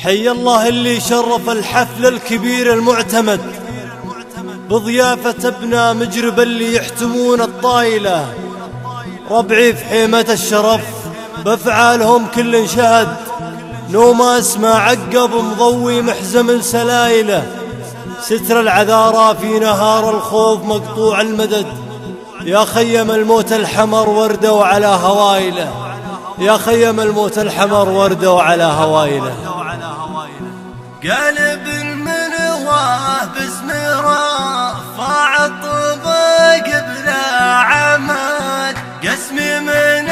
حي الله اللي شرف الحفل الكبير المعتمد بضيافة ابناء مجرب اللي يحتمون الطايلة. ربعي في حيمة الشرف بافعالهم كل شهد، نوم اسمع عقب مضوي محزم سلايله. ستر العذارى في نهار الخوف مقطوع المدد، يا خيم الموت الحمر وردوا على هوايله، يا خيم الموت الحمر وردوا على هوايله. قلب المنواه باسم رفع الطبق بلا عمد، قسمي من